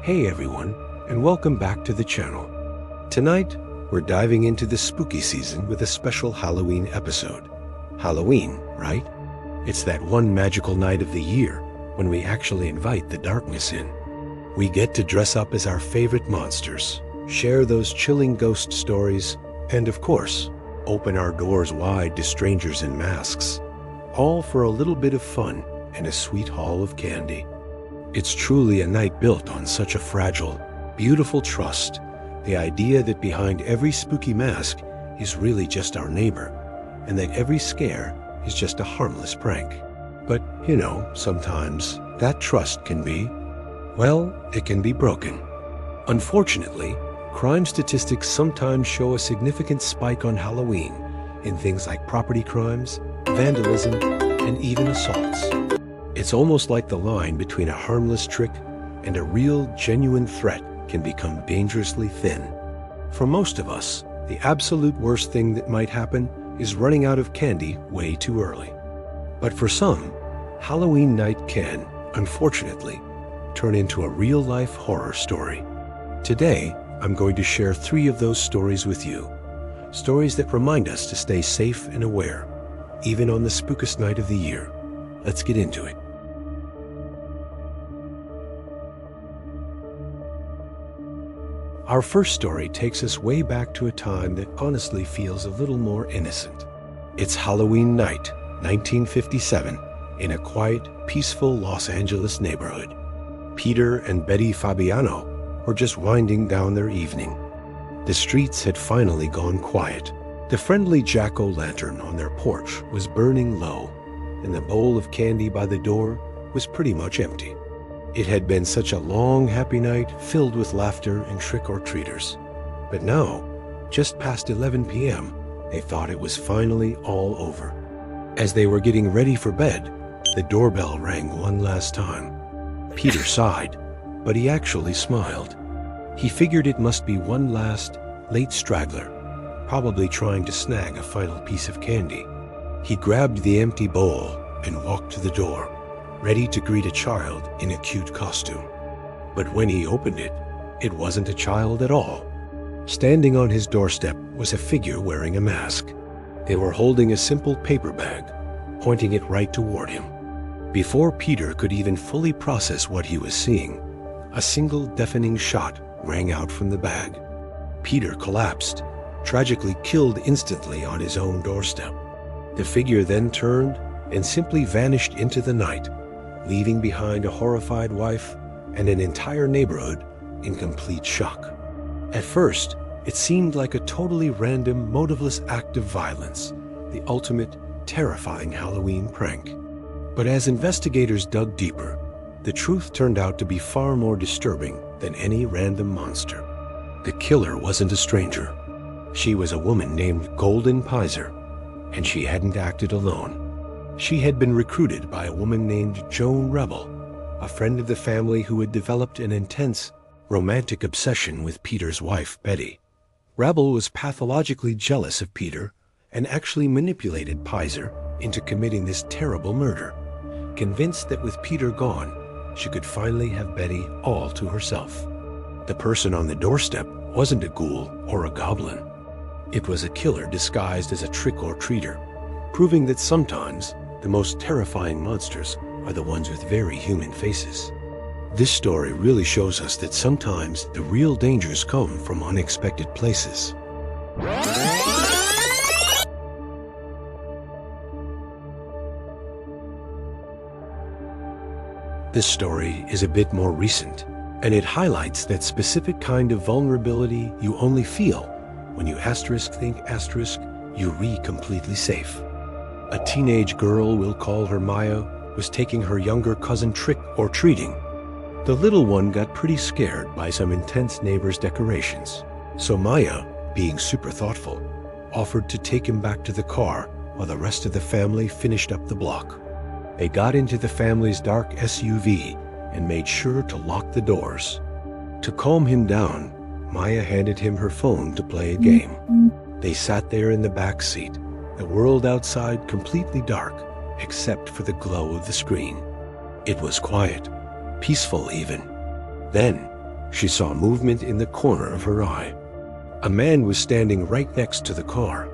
Hey everyone, and welcome back to the channel. Tonight, we're diving into the spooky season with a special Halloween episode. Halloween, right? It's that one magical night of the year when we actually invite the darkness in. We get to dress up as our favorite monsters, share those chilling ghost stories, and of course, open our doors wide to strangers in masks, all for a little bit of fun and a sweet haul of candy. It's truly a night built on such a fragile, beautiful trust, the idea that behind every spooky mask is really just our neighbor, and that every scare is just a harmless prank. But, sometimes that trust can be, it can be broken. Unfortunately, crime statistics sometimes show a significant spike on Halloween in things like property crimes, vandalism, and even assaults. It's almost like the line between a harmless trick and a real, genuine threat can become dangerously thin. For most of us, the absolute worst thing that might happen is running out of candy way too early. But for some, Halloween night can, unfortunately, turn into a real-life horror story. Today, I'm going to share 3 of those stories with you. Stories that remind us to stay safe and aware, even on the spookiest night of the year. Let's get into it. Our first story takes us way back to a time that honestly feels a little more innocent. It's Halloween night, 1957, in a quiet, peaceful Los Angeles neighborhood. Peter and Betty Fabiano were just winding down their evening. The streets had finally gone quiet. The friendly jack-o'-lantern on their porch was burning low, and the bowl of candy by the door was pretty much empty. It had been such a long, happy night filled with laughter and trick-or-treaters. But now, just past 11 p.m., they thought it was finally all over. As they were getting ready for bed, the doorbell rang one last time. Peter sighed, but he actually smiled. He figured it must be one last, late straggler, probably trying to snag a final piece of candy. He grabbed the empty bowl and walked to the door, ready to greet a child in a cute costume. But when he opened it, it wasn't a child at all. Standing on his doorstep was a figure wearing a mask. They were holding a simple paper bag, pointing it right toward him. Before Peter could even fully process what he was seeing, a single deafening shot rang out from the bag. Peter collapsed, tragically killed instantly on his own doorstep. The figure then turned and simply vanished into the night, leaving behind a horrified wife and an entire neighborhood in complete shock. At first, it seemed like a totally random, motiveless act of violence, the ultimate, terrifying Halloween prank. But as investigators dug deeper, the truth turned out to be far more disturbing than any random monster. The killer wasn't a stranger. She was a woman named Golden Pizer, and she hadn't acted alone. She had been recruited by a woman named Joan Rebel, a friend of the family who had developed an intense, romantic obsession with Peter's wife, Betty. Rebel was pathologically jealous of Peter and actually manipulated Pizer into committing this terrible murder, convinced that with Peter gone, she could finally have Betty all to herself. The person on the doorstep wasn't a ghoul or a goblin. It was a killer disguised as a trick-or-treater, proving that sometimes the most terrifying monsters are the ones with very human faces. This story really shows us that sometimes the real dangers come from unexpected places. This story is a bit more recent, and it highlights that specific kind of vulnerability you only feel when you think you completely safe. A teenage girl, we'll call her Maya, was taking her younger cousin trick-or-treating. The little one got pretty scared by some intense neighbor's decorations. So Maya, being super thoughtful, offered to take him back to the car while the rest of the family finished up the block. They got into the family's dark SUV and made sure to lock the doors. To calm him down, Maya handed him her phone to play a game. They sat there in the back seat, the world outside completely dark, except for the glow of the screen. It was quiet, peaceful even. Then, She saw movement in the corner of her eye. A man was standing right next to the car.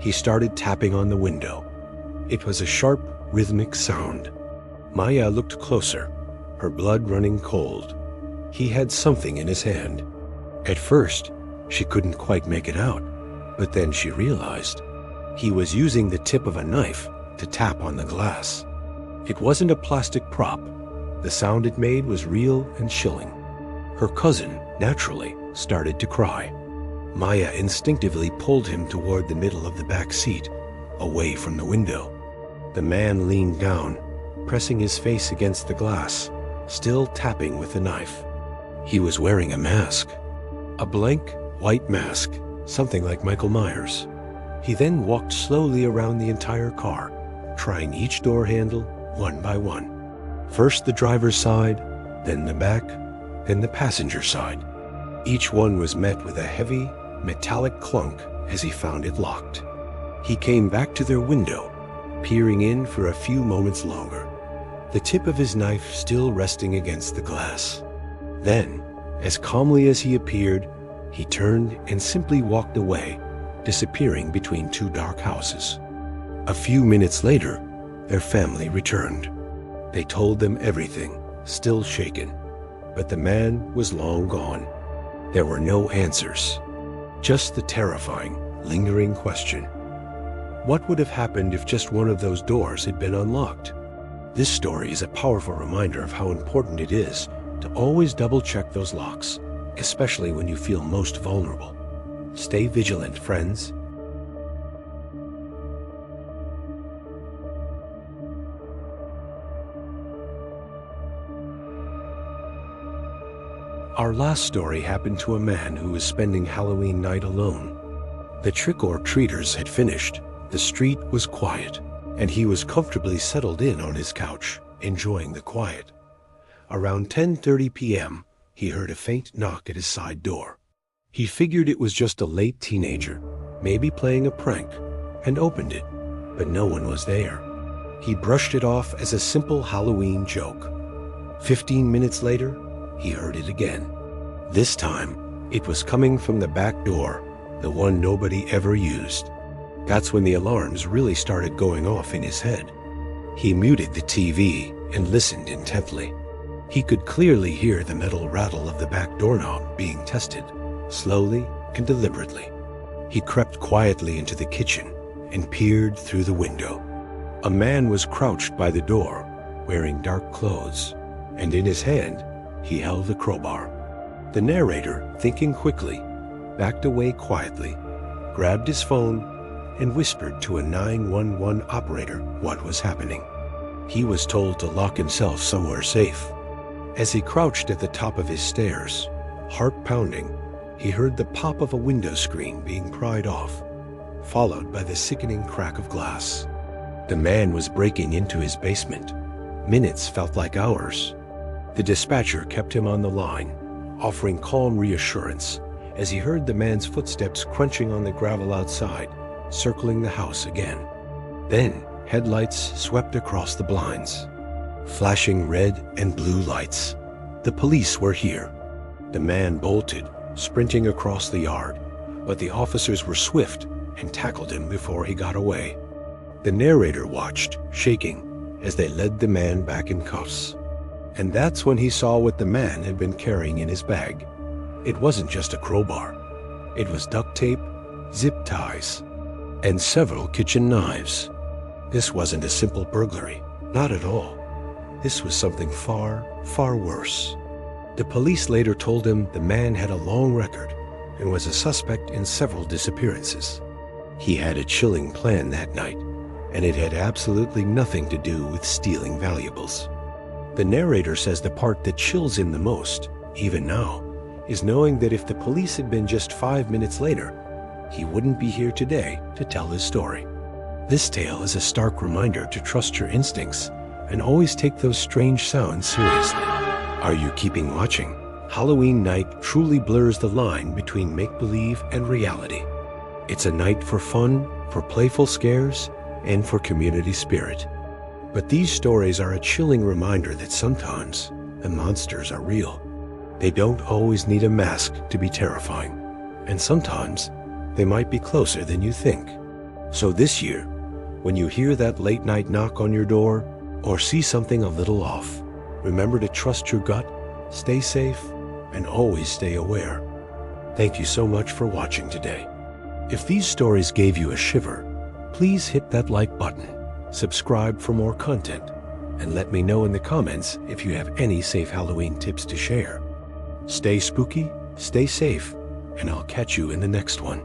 He started tapping on the window. It was a sharp, rhythmic sound. Maya looked closer, her blood running cold. He had something in his hand. At first, she couldn't quite make it out, but then she realized he was using the tip of a knife to tap on the glass. It wasn't a plastic prop. The sound it made was real and chilling. Her cousin, naturally, started to cry. Maya instinctively pulled him toward the middle of the back seat, away from the window. The man leaned down, pressing his face against the glass, still tapping with the knife. He was wearing a mask. A blank, white mask, something like Michael Myers. He then walked slowly around the entire car, trying each door handle one by one. First the driver's side, then the back, then the passenger side. Each one was met with a heavy, metallic clunk as he found it locked. He came back to their window, peering in for a few moments longer, the tip of his knife still resting against the glass. Then, as calmly as he appeared, he turned and simply walked away, disappearing between two dark houses. A few minutes later, their family returned. They told them everything, still shaken, but the man was long gone. There were no answers, just the terrifying, lingering question. What would have happened if just one of those doors had been unlocked? This story is a powerful reminder of how important it is to always double-check those locks, especially when you feel most vulnerable. Stay vigilant, friends. Our last story happened to a man who was spending Halloween night alone. The trick-or-treaters had finished, the street was quiet, and he was comfortably settled in on his couch, enjoying the quiet. Around 10:30 p.m., he heard a faint knock at his side door. He figured it was just a late teenager, maybe playing a prank, and opened it, but no one was there. He brushed it off as a simple Halloween joke. 15 minutes later, he heard it again. This time, it was coming from the back door, the one nobody ever used. That's when the alarms really started going off in his head. He muted the TV and listened intently. He could clearly hear the metal rattle of the back doorknob being tested, slowly and deliberately. He crept quietly into the kitchen and peered through the window. A man was crouched by the door, wearing dark clothes, and in his hand, he held a crowbar. The narrator, thinking quickly, backed away quietly, grabbed his phone, and whispered to a 911 operator what was happening. He was told to lock himself somewhere safe. As he crouched at the top of his stairs, heart pounding, he heard the pop of a window screen being pried off, followed by the sickening crack of glass. The man was breaking into his basement. Minutes felt like hours. The dispatcher kept him on the line, offering calm reassurance as he heard the man's footsteps crunching on the gravel outside, circling the house again. Then, headlights swept across the blinds, flashing red and blue lights. The police were here. The man bolted, sprinting across the yard, but the officers were swift and tackled him before he got away. The narrator watched, shaking, as they led the man back in cuffs. And that's when he saw what the man had been carrying in his bag. It wasn't just a crowbar. It was duct tape, zip ties, and several kitchen knives. This wasn't a simple burglary, not at all. This was something far, far worse. The police later told him the man had a long record and was a suspect in several disappearances. He had a chilling plan that night, and it had absolutely nothing to do with stealing valuables. The narrator says the part that chills him the most, even now, is knowing that if the police had been just 5 minutes later, he wouldn't be here today to tell his story. This tale is a stark reminder to trust your instincts and always take those strange sounds seriously. Are you keeping watching? Halloween night truly blurs the line between make-believe and reality. It's a night for fun, for playful scares, and for community spirit. But these stories are a chilling reminder that sometimes the monsters are real. They don't always need a mask to be terrifying, and sometimes they might be closer than you think. So this year, when you hear that late night knock on your door or see something a little off, remember to trust your gut, stay safe, and always stay aware. Thank you so much for watching today. If these stories gave you a shiver, please hit that like button, subscribe for more content, and let me know in the comments if you have any safe Halloween tips to share. Stay spooky, stay safe, and I'll catch you in the next one.